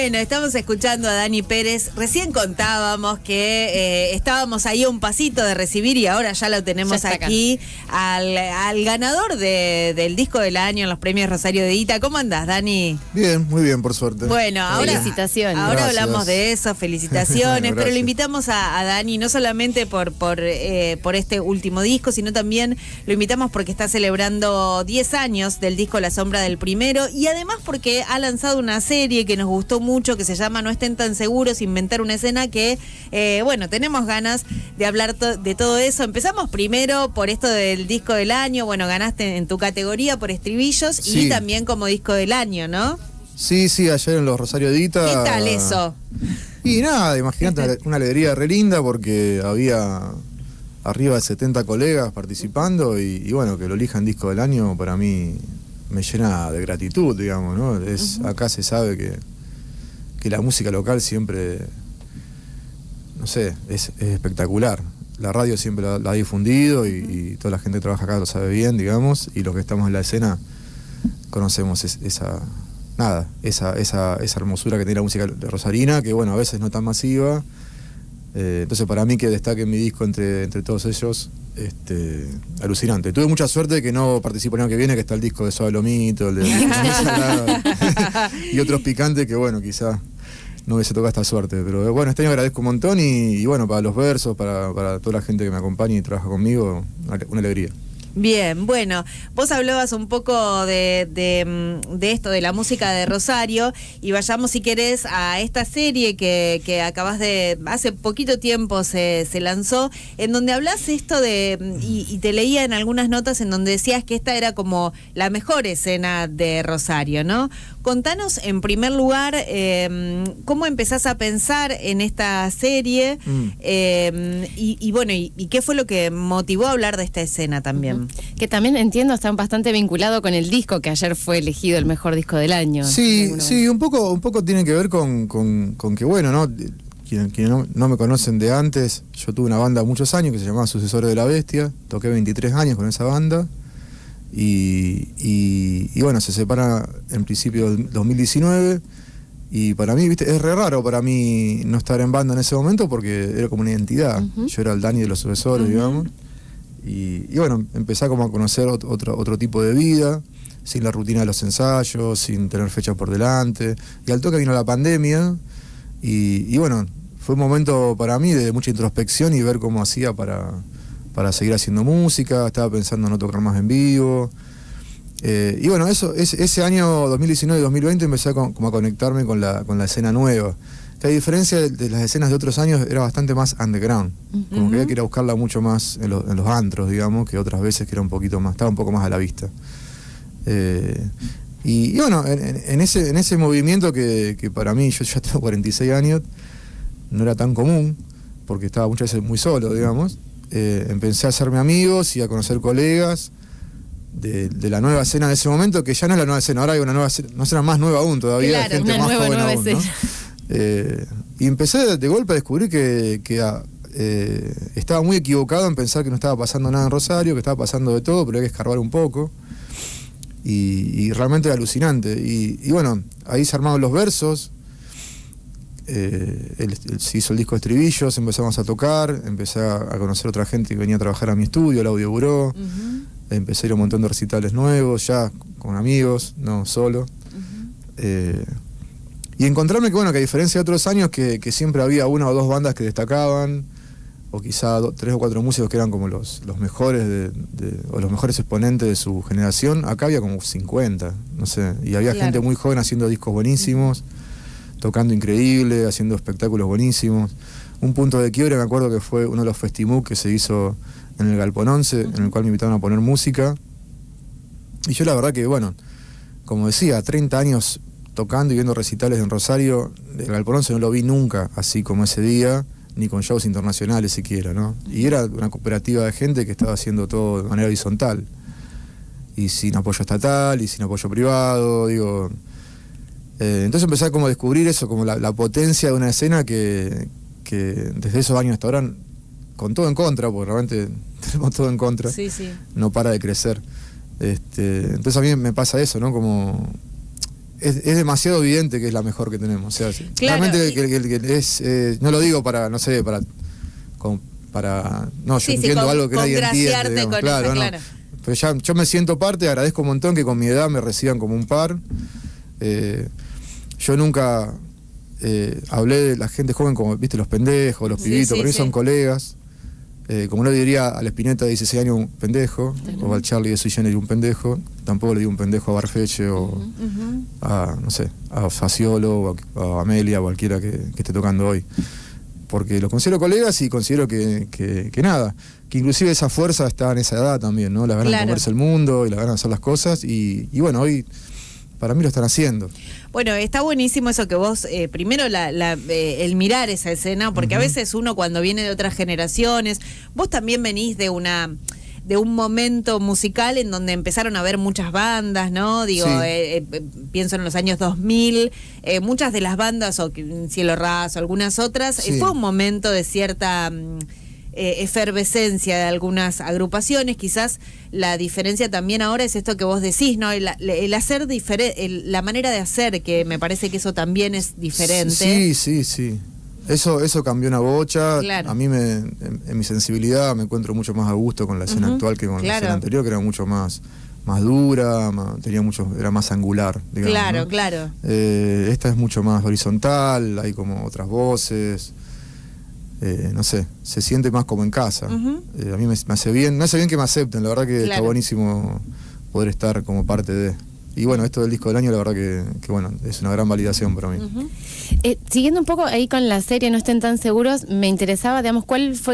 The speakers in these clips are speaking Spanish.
Bueno, estamos escuchando a Dani Pérez. Recién contábamos que estábamos ahí a un pasito de recibir y ahora ya lo tenemos aquí al ganador del disco del año en los premios Rosario de Ita. ¿Cómo andás, Dani? Bien, muy bien, por suerte. Bueno, ahora felicitaciones. Ahora Gracias. hablamos de eso, felicitaciones, pero lo invitamos a Dani no solamente por este último disco, sino también lo invitamos porque está celebrando 10 años del disco La Sombra del Primero y además porque ha lanzado una serie que nos gustó mucho, que se llama No estén tan seguros, inventar una escena, que bueno, tenemos ganas de hablar de todo eso. Empezamos primero por esto del disco del año. Bueno, ganaste en tu categoría por Estribillos, sí, y también como disco del año, ¿no? Sí, ayer en los Rosario de Ita. ¿Qué tal eso? Y nada, imagínate, una alegría re linda porque había arriba de 70 colegas participando y bueno, que lo elijan disco del año para mí me llena de gratitud, digamos, ¿no? Acá se sabe que la música local siempre, no sé, es espectacular. La radio siempre la ha difundido y toda la gente que trabaja acá lo sabe bien, digamos, y los que estamos en la escena conocemos esa hermosura que tiene la música rosarina, que bueno, a veces no tan masiva. Entonces para mí que destaque mi disco entre todos ellos, alucinante. Tuve mucha suerte de que no participo el año que viene, que está el disco de Suave Lomito, el de y otros picantes que bueno, quizá no hubiese tocado esta suerte. Pero bueno, este año agradezco un montón y bueno, para los versos, para toda la gente que me acompaña y trabaja conmigo, una alegría. Bien, bueno, vos hablabas un poco de esto, de la música de Rosario, y vayamos, si querés, a esta serie que acabas hace poquito tiempo se lanzó, en donde hablas esto y te leía en algunas notas en donde decías que esta era como la mejor escena de Rosario, ¿no? Contanos, en primer lugar, cómo empezás a pensar en esta serie, y bueno, y qué fue lo que motivó a hablar de esta escena también. Que también entiendo está bastante vinculado con el disco que ayer fue elegido el mejor disco del año. Sí, un poco tiene que ver con que bueno, ¿no? Quienes no me conocen de antes, yo tuve una banda muchos años que se llamaba Sucesores de la Bestia, toqué 23 años con esa banda y bueno, se separa en principio del 2019 y para mí, viste, es re raro para mí no estar en banda en ese momento porque era como una identidad. Yo era el Dani de los Sucesores, digamos. Y bueno, empecé como a conocer otro tipo de vida, sin la rutina de los ensayos, sin tener fechas por delante. Y al toque vino la pandemia y bueno, fue un momento para mí de mucha introspección y ver cómo hacía para seguir haciendo música. Estaba pensando en no tocar más en vivo. Y bueno, ese año 2019 y 2020 empecé como a conectarme con la escena nueva. Que a diferencia de las escenas de otros años, era bastante más underground. Como que había que ir a buscarla mucho más en los antros, digamos, que otras veces que era estaba un poco más a la vista. Y bueno, en ese movimiento que para mí, yo ya tengo 46 años, no era tan común, porque estaba muchas veces muy solo, digamos. Empecé a hacerme amigos y a conocer colegas de la nueva escena de ese momento, que ya no es la nueva escena, ahora hay una escena más nueva aún todavía, claro, gente una más joven aún, escena. ¿no? Y empecé de golpe a descubrir que estaba muy equivocado en pensar que no estaba pasando nada en Rosario, que estaba pasando de todo, pero hay que escarbar un poco. Y realmente era alucinante. Y bueno, ahí se armaron los versos, se hizo el disco de Estribillos, empezamos a tocar, empecé a conocer otra gente que venía a trabajar a mi estudio, el Audio Buró. Empecé a ir a un montón de recitales nuevos, ya con amigos, no solo. Y encontrarme que, bueno, que a diferencia de otros años que siempre había una o dos bandas que destacaban, o quizá 3 o 4 músicos que eran como los mejores o los mejores exponentes de su generación, acá había como 50, no sé, y había gente muy joven haciendo discos buenísimos, tocando increíble, haciendo espectáculos buenísimos. Un punto de quiebre, me acuerdo que fue uno de los Festimuk que se hizo en el Galpón 11, en el cual me invitaron a poner música, y yo la verdad que, bueno, como decía, 30 años tocando y viendo recitales en Rosario, el Galpón 11 no lo vi nunca así como ese día, ni con shows internacionales siquiera, ¿no? Y era una cooperativa de gente que estaba haciendo todo de manera horizontal, y sin apoyo estatal, y sin apoyo privado, digo. Entonces empecé a como descubrir eso, como la potencia de una escena que desde esos años hasta ahora, con todo en contra, porque realmente tenemos todo en contra, no para de crecer. Entonces a mí me pasa eso, ¿no? Como es demasiado evidente que es la mejor que tenemos. O sea, claro, realmente que es, no lo digo para, no sé, no, yo entiendo algo que nadie entiende, digamos, claro, esa, claro. Pero ya yo me siento parte, agradezco un montón que con mi edad me reciban como un par. Yo nunca hablé de la gente joven como, viste, los pendejos, los pibitos, porque son colegas. Como no diría al Spinetta de 16 años un pendejo, o al Charlie de Sui Generis un pendejo, tampoco le digo un pendejo a Barfeche o a, no sé, a Faciolo o a Amelia o a cualquiera que esté tocando hoy. Porque los considero colegas y considero que nada, que inclusive esa fuerza está en esa edad también, ¿no? La ganas de comerse el mundo y la ganas de hacer las cosas y bueno, hoy para mí lo están haciendo. Bueno, está buenísimo eso que vos, primero el mirar esa escena, porque a veces uno cuando viene de otras generaciones, vos también venís de un momento musical en donde empezaron a haber muchas bandas, ¿no? Digo, pienso en los años 2000, muchas de las bandas, o Cielo Raso, algunas otras, fue un momento de cierta efervescencia de algunas agrupaciones. Quizás la diferencia también ahora es esto que vos decís, ¿no? El hacer la manera de hacer, que me parece que eso también es diferente. Sí. Eso cambió una bocha. Claro. A mí en mi sensibilidad me encuentro mucho más a gusto con la escena actual que con la escena anterior, que era mucho más dura, era más angular, digamos, Claro. Esta es mucho más horizontal, hay como otras voces. No sé, se siente más como en casa. A mí me hace bien, que me acepten, la verdad que está buenísimo poder estar como parte de. Y bueno, esto del disco del año, la verdad que bueno, es una gran validación para mí. Siguiendo un poco ahí con la serie, No estén tan seguros, me interesaba, digamos,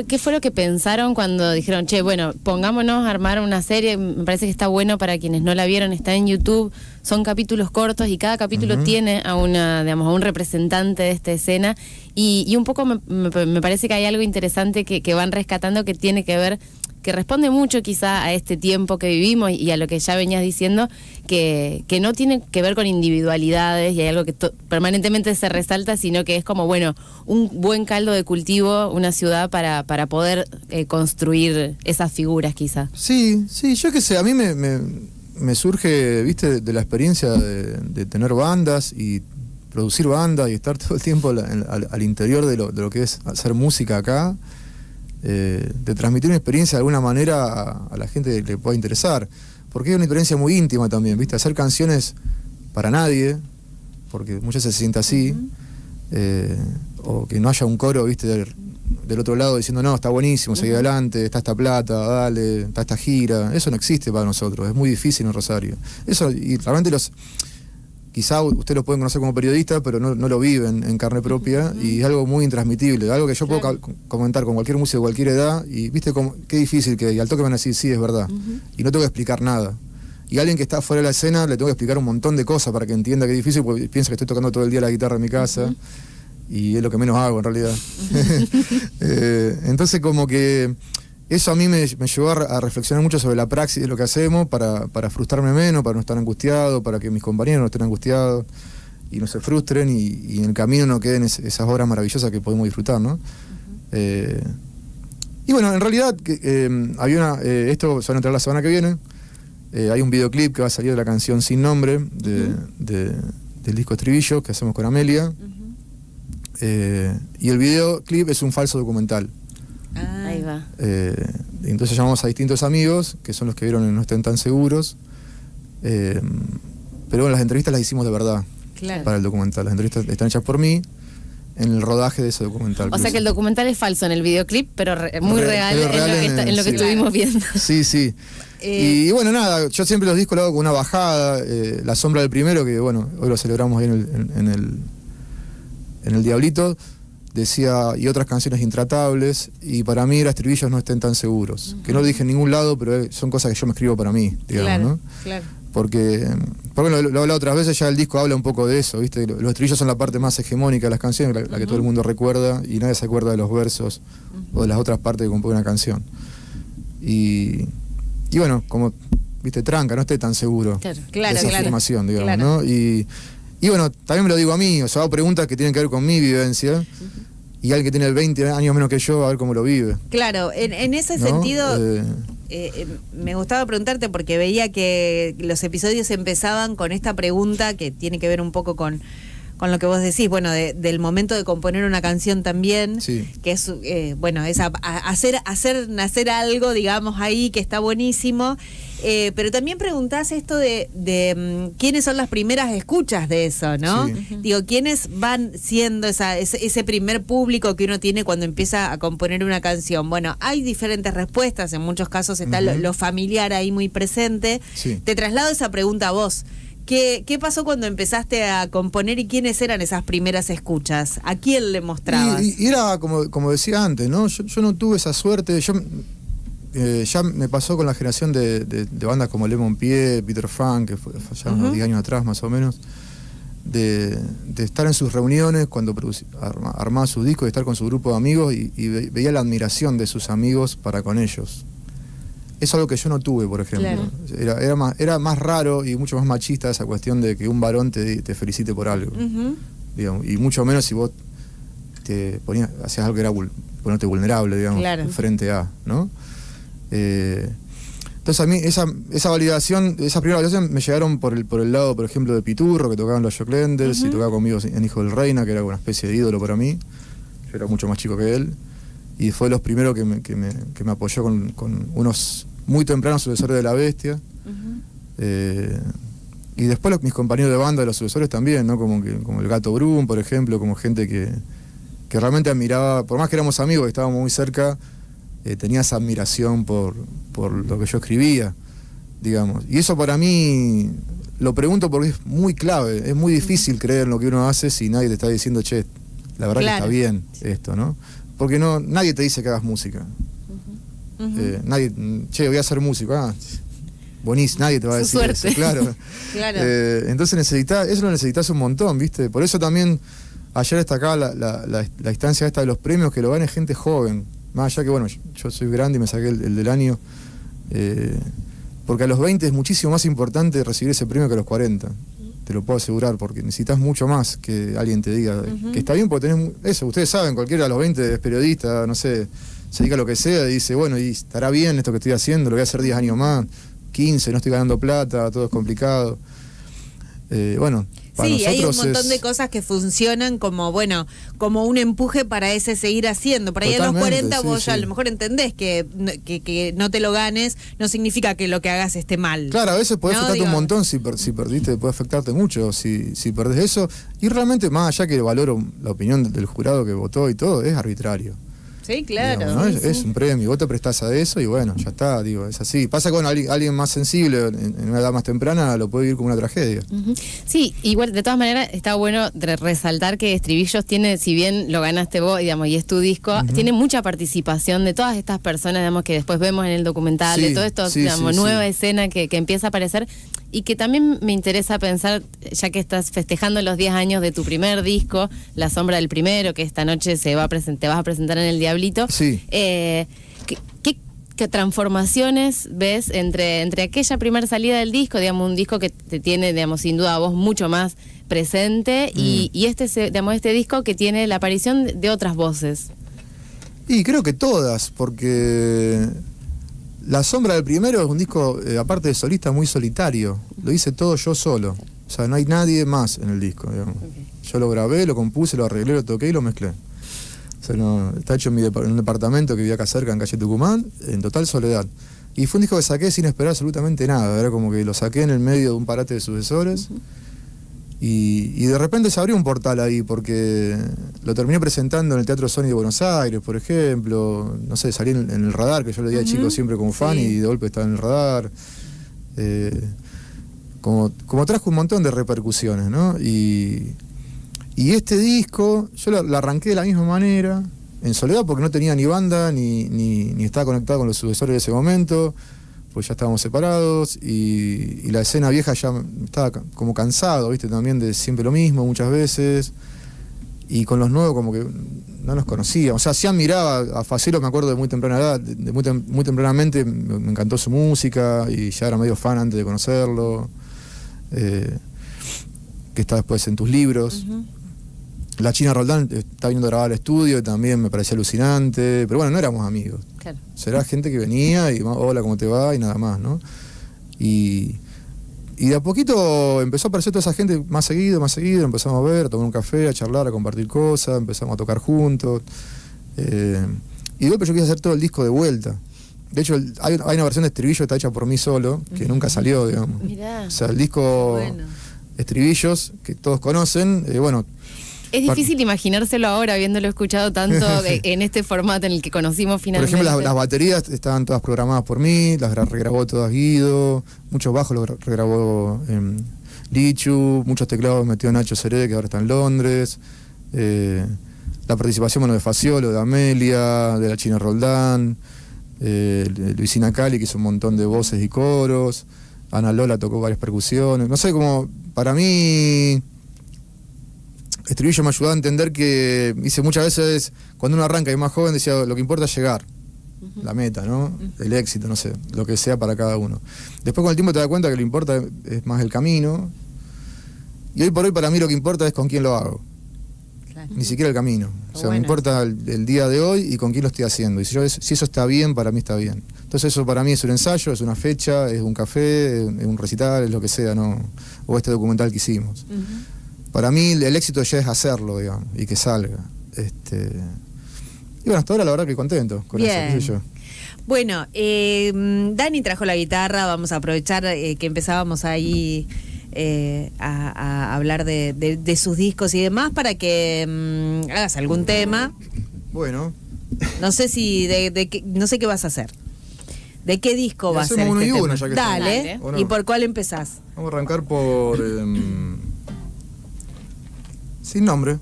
qué fue lo que pensaron cuando dijeron, che, bueno, pongámonos a armar una serie. Me parece que está bueno para quienes no la vieron, está en YouTube, son capítulos cortos y cada capítulo tiene a un representante de esta escena y un poco me parece que hay algo interesante que van rescatando, que tiene que ver, que responde mucho quizá a este tiempo que vivimos y a lo que ya venías diciendo, que no tiene que ver con individualidades y hay algo que permanentemente se resalta, sino que es como, bueno, un buen caldo de cultivo, una ciudad para poder construir esas figuras quizá. Sí, yo qué sé, a mí me surge, viste, de la experiencia de tener bandas y producir bandas y estar todo el tiempo al interior de lo que es hacer música acá. De transmitir una experiencia de alguna manera a la gente que le pueda interesar, porque es una experiencia muy íntima también, ¿viste? Hacer canciones para nadie, porque muchas veces se siente así, o que no haya un coro, ¿viste? Del otro lado diciendo, no, está buenísimo, seguí adelante, está esta plata, dale, está esta gira. Eso no existe para nosotros, es muy difícil en Rosario. Eso, y realmente quizá ustedes lo pueden conocer como periodista, pero no lo viven en carne propia, y es algo muy intransmitible, algo que yo puedo comentar con cualquier músico de cualquier edad, y viste qué difícil que, y al toque van a decir, sí, es verdad, y no tengo que explicar nada. Y a alguien que está fuera de la escena le tengo que explicar un montón de cosas para que entienda que es difícil, porque piensa que estoy tocando todo el día la guitarra en mi casa, y es lo que menos hago en realidad. Entonces como que eso a mí me llevó a reflexionar mucho sobre la praxis de lo que hacemos para frustrarme menos, para no estar angustiado, para que mis compañeros no estén angustiados y no se frustren y en el camino no queden esas obras maravillosas que podemos disfrutar, ¿no? Y bueno, en realidad había esto se va a entrar la semana que viene, hay un videoclip que va a salir de la canción Sin Nombre del disco Estribillo que hacemos con Amelia, y el videoclip es un falso documental. Ahí va. Entonces llamamos a distintos amigos, que son los que vieron en No estén tan seguros, pero bueno, las entrevistas las hicimos de verdad para el documental. Las entrevistas están hechas por mí en el rodaje de ese documental. O sea que el documental es falso en el videoclip, pero muy real en lo que estuvimos viendo. Sí. Y bueno, nada, yo siempre los discos lo hago con una bajada, La Sombra del Primero, que bueno, hoy lo celebramos ahí en el Diablito, decía, y otras canciones intratables, y para mí Estribillos No estén tan seguros, que no lo dije en ningún lado, pero son cosas que yo me escribo para mí, digamos, ¿no? Claro. Porque bueno, lo he hablado otras veces, ya el disco habla un poco de eso, ¿viste? Los estribillos son la parte más hegemónica de las canciones, la que todo el mundo recuerda, y nadie se acuerda de los versos o de las otras partes que compone una canción. Y bueno, como, viste, tranca, no esté tan seguro de esa afirmación, digamos, ¿no? Y bueno, también me lo digo a mí, o sea, hago preguntas que tienen que ver con mi vivencia, y alguien que tiene 20 años menos que yo, a ver cómo lo vive. Claro, en ese ¿no? sentido, me gustaba preguntarte porque veía que los episodios empezaban con esta pregunta que tiene que ver un poco con lo que vos decís, bueno, del momento de componer una canción también, sí, que es, bueno, es hacer nacer algo, digamos, ahí, que está buenísimo. Pero también preguntás esto de quiénes son las primeras escuchas de eso, ¿no? Sí. Digo, quiénes van siendo ese primer público que uno tiene cuando empieza a componer una canción. Bueno, hay diferentes respuestas, en muchos casos está lo familiar ahí muy presente. Sí. Te traslado esa pregunta a vos. ¿Qué pasó cuando empezaste a componer y quiénes eran esas primeras escuchas? ¿A quién le mostrabas? Y era como decía antes, ¿no? Yo no tuve esa suerte. Ya me pasó con la generación de bandas como Lemon Pie, Peter Funk, que fue ya unos 10 años atrás más o menos, de estar en sus reuniones cuando armaba sus discos, de estar con su grupo de amigos y veía la admiración de sus amigos para con ellos. Es algo que yo no tuve, por ejemplo. Claro. Era más raro y mucho más machista esa cuestión de que un varón te felicite por algo. Digamos, y mucho menos si vos hacías algo que era ponerte vulnerable, digamos, claro, frente a, ¿no? Entonces a mí esa validación, esa primera validación me llegaron por el lado, por ejemplo, de Piturro, que tocaban los Joclenders, y tocaba conmigo en Hijo del Reina, que era una especie de ídolo para mí. Yo era mucho más chico que él. Y fue de los primeros que me apoyó con unos muy tempranos sucesores de La Bestia. Y después mis compañeros de banda de los sucesores también, ¿no? Como el Gato Brum, por ejemplo, como gente que realmente admiraba, por más que éramos amigos, que estábamos muy cerca, tenía esa admiración por lo que yo escribía, digamos. Y eso para mí, lo pregunto porque es muy clave, es muy difícil creer en lo que uno hace si nadie te está diciendo, che, la verdad, claro, que está bien esto, ¿no? Porque nadie te dice que hagas música. Nadie, che, voy a hacer música. Buenísimo, nadie te va a decir eso, claro. Claro. Entonces eso lo necesitas un montón, ¿viste? Por eso también ayer destacaba la instancia esta de los premios, que lo gane gente joven. Más allá que, bueno, yo soy grande y me saqué el del año. Porque a los 20 es muchísimo más importante recibir ese premio que a los 40. Te lo puedo asegurar, porque necesitas mucho más que alguien te diga que está bien, porque tenés eso, ustedes saben, cualquiera a los 20 es periodista, no sé, se dedica a lo que sea y dice, bueno, y estará bien esto que estoy haciendo, lo voy a hacer 10 años más, 15, no estoy ganando plata, todo es complicado. Bueno, para sí, hay un nosotros montón de cosas que funcionan como, bueno, como un empuje para ese seguir haciendo. Por ahí a los 40 vos ya a lo mejor entendés que no te lo ganes, no significa que lo que hagas esté mal. Claro, a veces puede afectarte un montón si perdiste, puede afectarte mucho si perdés eso. Y realmente, más allá que valoro la opinión del jurado que votó y todo, es arbitrario. Sí, claro. Digamos, ¿no? Es un premio, vos te prestás a eso y bueno, ya está, digo, es así. Pasa con alguien más sensible, en una edad más temprana, lo puede vivir como una tragedia. Sí, igual, de todas maneras, está bueno resaltar que Estribillos tiene, si bien lo ganaste vos, digamos, y es tu disco, tiene mucha participación de todas estas personas, digamos, que después vemos en el documental, de todo esto, digamos, nueva escena que empieza a aparecer, y que también me interesa pensar, ya que estás festejando los 10 años de tu primer disco, La Sombra del Primero, que esta noche te vas a presentar en el Diablito. Sí. ¿Qué transformaciones ves entre aquella primera salida del disco, digamos, un disco que te tiene, digamos, sin duda a vos mucho más presente, y este disco que tiene la aparición de otras voces? Y creo que todas, porque La Sombra del Primero es un disco, aparte de solista, muy solitario. Lo hice todo yo solo. O sea, no hay nadie más en el disco, digamos. Yo lo grabé, lo compuse, lo arreglé, lo toqué y lo mezclé. O sea, está hecho en un departamento que vivía acá cerca, en calle Tucumán, en total soledad. Y fue un disco que saqué sin esperar absolutamente nada. Era como que lo saqué en el medio de un parate de sucesores. Y de repente se abrió un portal ahí, porque lo terminé presentando en el Teatro Sony de Buenos Aires, por ejemplo. No sé, salí en el radar, que yo le di a chico siempre como fan, y de golpe estaba en el radar. Como trajo un montón de repercusiones, ¿no? Y este disco, yo lo arranqué de la misma manera, en soledad, porque no tenía ni banda, ni estaba conectado con los sucesores de ese momento, pues ya estábamos separados, y la escena vieja ya estaba como cansado, ¿viste? También de siempre lo mismo, muchas veces, y con los nuevos como que no nos conocíamos. O sea, sí admiraba a Facelo, me acuerdo de muy temprana edad, muy tempranamente me encantó su música, y ya era medio fan antes de conocerlo, que está después en tus libros. La China Roldán está viniendo a grabar al estudio y también me parecía alucinante, pero bueno, no éramos amigos. Claro. Será gente que venía y hola, ¿cómo te va? Y nada más, ¿no? Y de a poquito empezó a aparecer toda esa gente más seguido, empezamos a ver, a tomar un café, a charlar, a compartir cosas, empezamos a tocar juntos. Y de golpe yo quise hacer todo el disco de vuelta. De hecho, hay una versión de estribillo que está hecha por mí solo, que nunca salió, digamos. Mirá. O sea, el disco Bueno. estribillos, que todos conocen, bueno... Es difícil imaginárselo ahora, habiéndolo escuchado tanto en este formato en el que conocimos Por finalmente. ejemplo, las baterías estaban todas programadas por mí, las regrabó todas Guido, muchos bajos los regrabó Lichu, muchos teclados metió Nacho Seré, que ahora está en Londres, la participación, bueno, de Faciolo, de Amelia, de la China Roldán, Luisina Cali, que hizo un montón de voces y coros, Ana Lola tocó varias percusiones, no sé, como para mí... Estribillo me ayudó a entender que hice muchas veces, cuando uno arranca y es más joven, decía, lo que importa es llegar, la meta, ¿no? El éxito, no sé, lo que sea para cada uno. Después con el tiempo te das cuenta que lo que importa es más el camino, y hoy por hoy para mí lo que importa es con quién lo hago, Claro. ni siquiera el camino. O sea, me importa el día de hoy y con quién lo estoy haciendo. Y si eso está bien, para mí está bien. Entonces eso para mí es un ensayo, es una fecha, es un café, es un recital, es lo que sea, ¿no? O este documental que hicimos. Para mí el éxito ya es hacerlo, digamos, y que salga. Y bueno, hasta ahora la verdad que contento con Bien. eso, qué sé yo. Bueno, Dani trajo la guitarra, vamos a aprovechar que empezábamos ahí a hablar de sus discos y demás para que hagas algún tema. Bueno. No sé si no sé qué vas a hacer. ¿De qué disco Y va a ser hacemos uno este y tema? uno, ya que Dale. estamos. ¿O no? ¿Y por cuál empezás? Vamos a arrancar por... Sin nombre.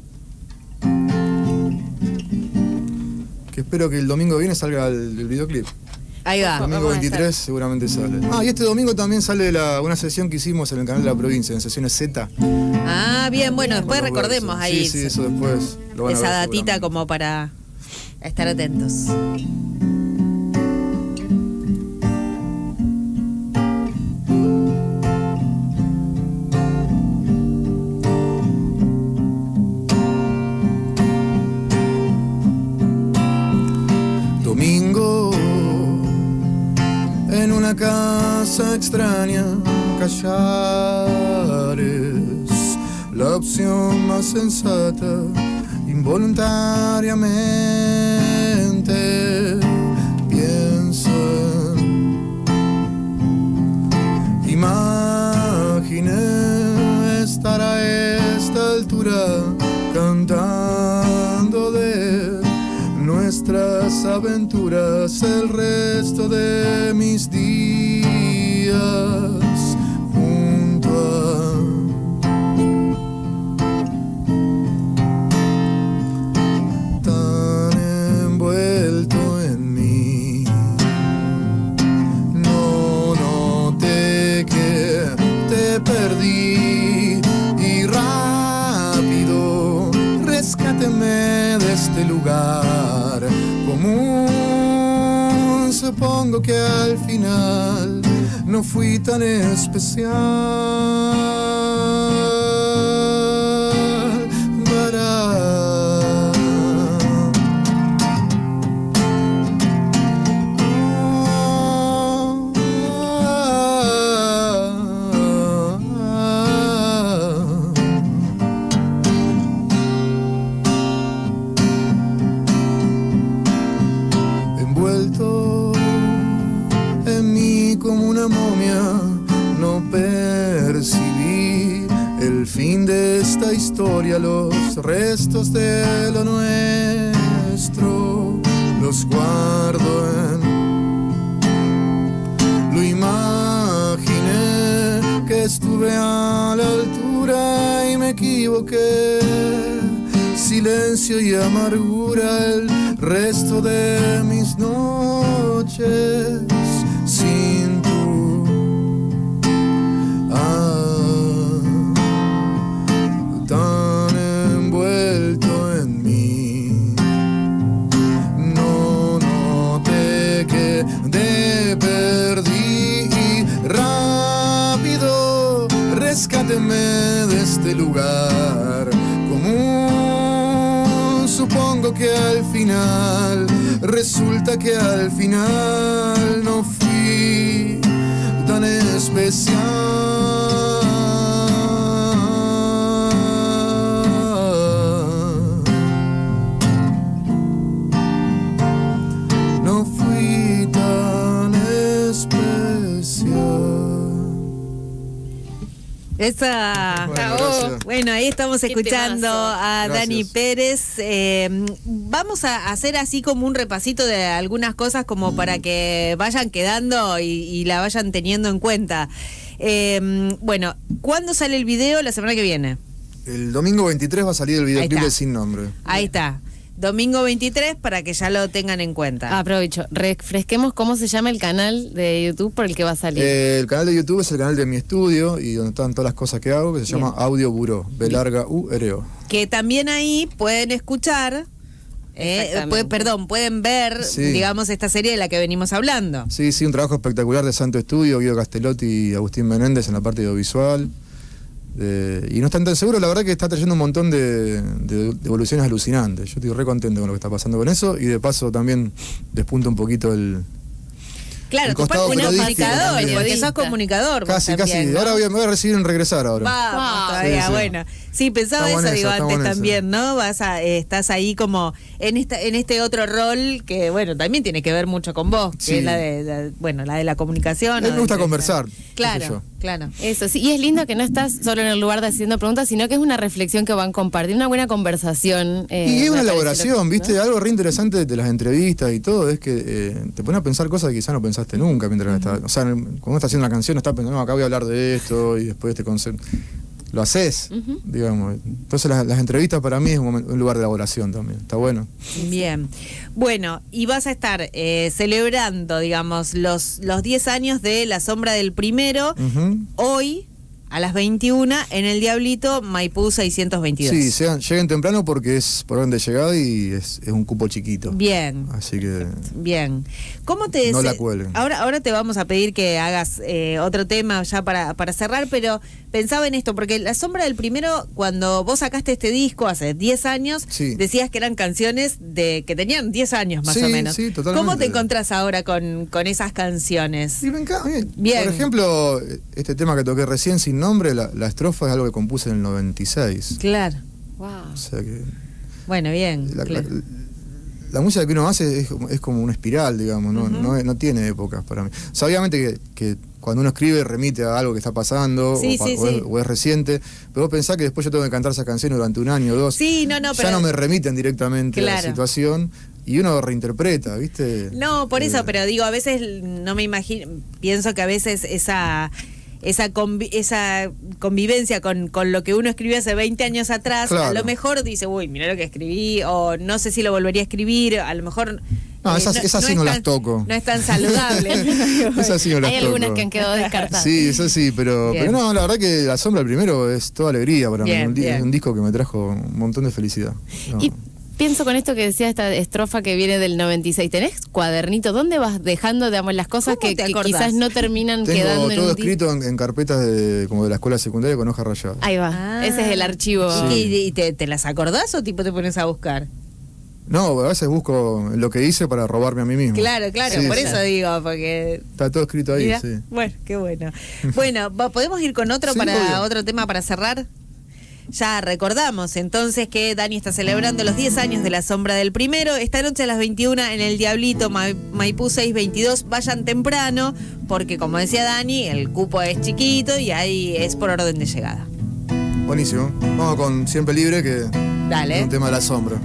Que espero que el domingo viene salga el videoclip. Ahí va. Domingo vamos a 23 seguramente sale. Y este domingo también sale una sesión que hicimos en el canal de la provincia, en sesiones Z. Ah, bien, bueno, después Bueno, recordemos eso. ahí Sí, eso después lo van a esa ver datita seguramente. como para estar atentos. Domingo, en una casa extraña, callar es la opción más sensata. Involuntariamente pienso en... Imaginé estar a esta altura cantando de nuestras aventuras el resto de mis días junto a tan envuelto en mí. No noté que te perdí y rápido rescáteme de este lugar común. Supongo que al final no fui tan especial para... Envuelto en mí como una momia, no percibí el fin de esta historia. Los restos de lo nuestro los guardo en... Lo imaginé que estuve a la altura y me equivoqué. Silencio y amargura el resto de mis noches sin tú. Tan envuelto en mí. No noté que te perdí y rápido rescáteme de este lugar común. supongo que al final, resulta que al final no fui tan especial. No fui tan especial. Esa. Bueno, ahí estamos escuchando a Dani Pérez. Vamos a hacer así como un repasito de algunas cosas como para que vayan quedando y la vayan teniendo en cuenta. Bueno, ¿cuándo sale el video? La semana que viene. El domingo 23 va a salir el videoclip de Sin Nombre. Ahí está. Domingo 23 para que ya lo tengan en cuenta. Aprovecho, refresquemos cómo se llama el canal de YouTube por el que va a salir. El canal de YouTube es el canal de mi estudio y donde están todas las cosas que hago, que se llama Audio Buró, B-U-R-O. Que también ahí pueden escuchar, pueden ver, digamos, esta serie de la que venimos hablando. Sí, un trabajo espectacular de Santo Estudio, Guido Castellotti y Agustín Menéndez en la parte audiovisual. Y no están tan seguros, la verdad que está trayendo un montón de evoluciones alucinantes. Yo estoy re contento con lo que está pasando con eso y de paso también despunta un poquito el... Claro, tú eres comunicador, porque sos comunicador. Casi. ¿No? Ahora me voy a recibir en regresar ahora. Vamos, todavía, bueno. Sí, pensaba eso, digo, antes también, ¿no? Estás ahí como en este otro rol que, bueno, también tiene que ver mucho con vos, que es la de la comunicación. Me gusta conversar. Claro. Eso, sí, y es lindo que no estás solo en el lugar de haciendo preguntas, sino que es una reflexión que van a compartir, una buena conversación. Y es una elaboración, ¿viste? ¿No? Algo re interesante de las entrevistas y todo es que te pone a pensar cosas que quizás no pensaste nunca mientras estás... O sea, cuando estás haciendo una canción, estás pensando, no, acá voy a hablar de esto y después este concepto... Lo haces, digamos. Entonces las entrevistas para mí es un lugar de elaboración también. Está bueno. Bien. Bueno, y vas a estar celebrando, digamos, los 10 años de La Sombra del Primero, hoy a las 21 en el Diablito, Maipú 622. Sí, lleguen temprano porque es por orden de llegada y es un cupo chiquito. Bien. Así que... Bien. ¿Cómo te... No la cuelguen. Ahora te vamos a pedir que hagas otro tema ya para cerrar, pero pensaba en esto, porque La Sombra del Primero, cuando vos sacaste este disco hace 10 años, decías que eran canciones que tenían 10 años más o menos. Sí, totalmente. ¿Cómo te encontrás ahora con esas canciones? Sí, me encanta. Bien. Por ejemplo, este tema que toqué recién, Sin Nombre, la estrofa es algo que compuse en el 96. Claro. Wow. O sea que... Bueno, bien. La música que uno hace es como una espiral, digamos, no tiene épocas para mí. O sea, obviamente que cuando uno escribe remite a algo que está pasando o es reciente, pero vos pensás que después yo tengo que cantar esas canciones durante un año o dos. Sí, ya no me remiten directamente a la situación y uno reinterpreta, ¿viste? No, por eso, pero digo, a veces no me imagino, pienso que a veces esa convivencia con lo que uno escribió hace 20 años atrás, a lo mejor dice, uy, mirá lo que escribí, o no sé si lo volvería a escribir, a lo mejor... No, esas sí no las toco. No es tan saludable. Esas sí no las toco. Hay algunas que han quedado descartadas. Sí, eso sí, pero no, la verdad que La Sombra del Primero es toda alegría para mí. Es un disco que me trajo un montón de felicidad. No. Y pienso con esto que decía esta estrofa que viene del 96. ¿Tenés cuadernito? ¿Dónde vas dejando, digamos, las cosas que quizás no terminan quedando en un Tengo todo escrito en carpetas como de la escuela secundaria con hoja rayada. Ahí va, ese es el archivo. ¿Y te las acordás o tipo te pones a buscar? No, a veces busco lo que hice para robarme a mí mismo. Claro, por eso digo, porque... Está todo escrito ahí, sí. Bueno, qué bueno. Bueno, ¿podemos ir con otro otro tema para cerrar? Ya recordamos entonces que Dani está celebrando los 10 años de La Sombra del Primero. Esta noche a las 21 en el Diablito, Maipú 622. Vayan temprano porque, como decía Dani, el cupo es chiquito y ahí es por orden de llegada. Buenísimo. Vamos con Siempre Libre, que es un tema de La Sombra.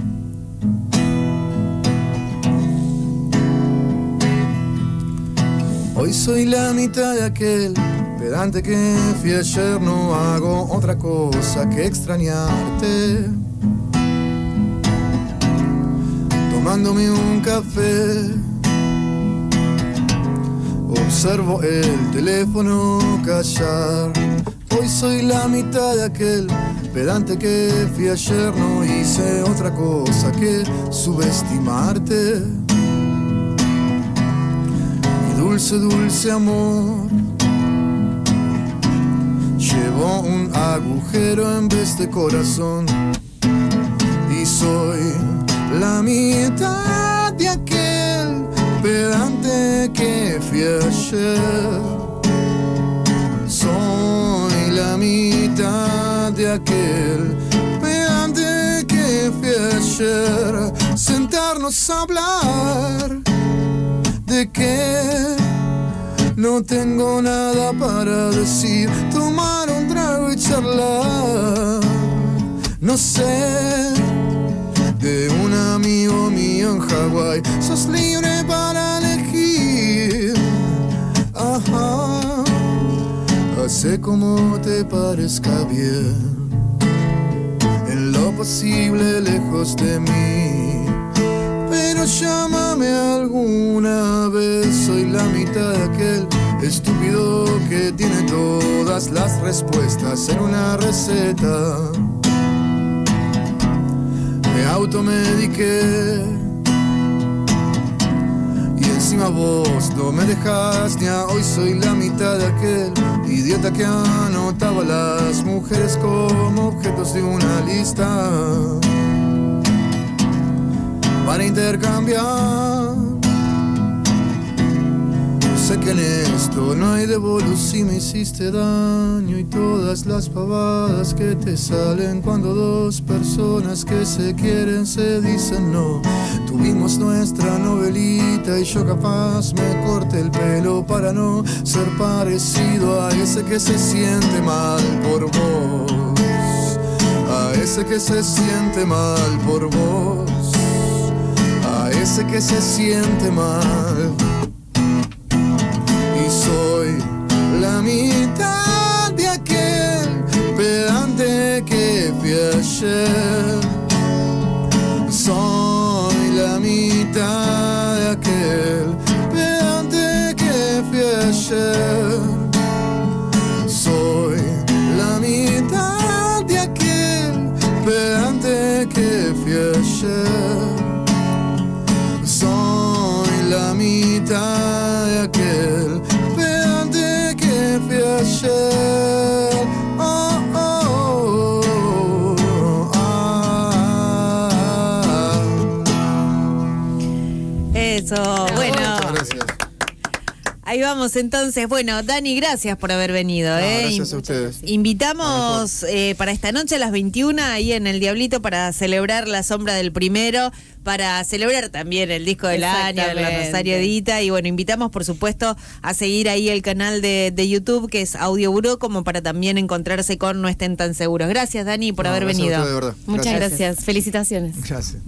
Hoy soy la mitad de aquel pedante que fui ayer, no hago otra cosa que extrañarte. Tomándome un café, observo el teléfono callar. Hoy soy la mitad de aquel pedante que fui ayer, no hice otra cosa que subestimarte. Dulce, dulce amor, llevo un agujero en vez de corazón y soy la mitad de aquel pedante que fui ayer. Soy la mitad de aquel pedante que fui ayer. Sentarnos a hablar de que no tengo nada para decir, tomar un trago y charlar. No sé, de un amigo mío en Hawái, sos libre para elegir. Ajá, hace como te parezca bien, en lo posible lejos de mí. Pero llámame alguna vez, soy la mitad de aquel estúpido que tiene todas las respuestas en una receta. Me automediqué y encima vos no me dejás ni a hoy. Soy la mitad de aquel idiota que anotaba a las mujeres como objetos de una lista para intercambiar. Sé que en esto no hay devolución, me hiciste daño y todas las pavadas que te salen cuando dos personas que se quieren se dicen no. Tuvimos nuestra novelita y yo capaz me corté el pelo para no ser parecido a ese que se siente mal por vos, a ese que se siente mal por vos, a ese que se siente mal. Y soy la mitad de aquel pedante que fui ayer. Soy la mitad de aquel pedante que fui ayer. Soy la mitad de aquel pedante que fui ayer. Soy la mitad de aquel pedante que fui ayer. Oh, oh, oh, ah. Eso, bueno. Muchas gracias. Ahí vamos entonces. Bueno, Dani, gracias por haber venido. Gracias a ustedes. Invitamos para esta noche a las 21 ahí en El Diablito para celebrar La Sombra del Primero, para celebrar también el disco del año, la Rosario Edita. Y bueno, invitamos por supuesto a seguir ahí el canal de YouTube que es Audio Buró, como para también encontrarse con No Estén Tan Seguros. Gracias, Dani, por haber Gracias a venido. ustedes, de verdad. Muchas gracias. Felicitaciones. Gracias.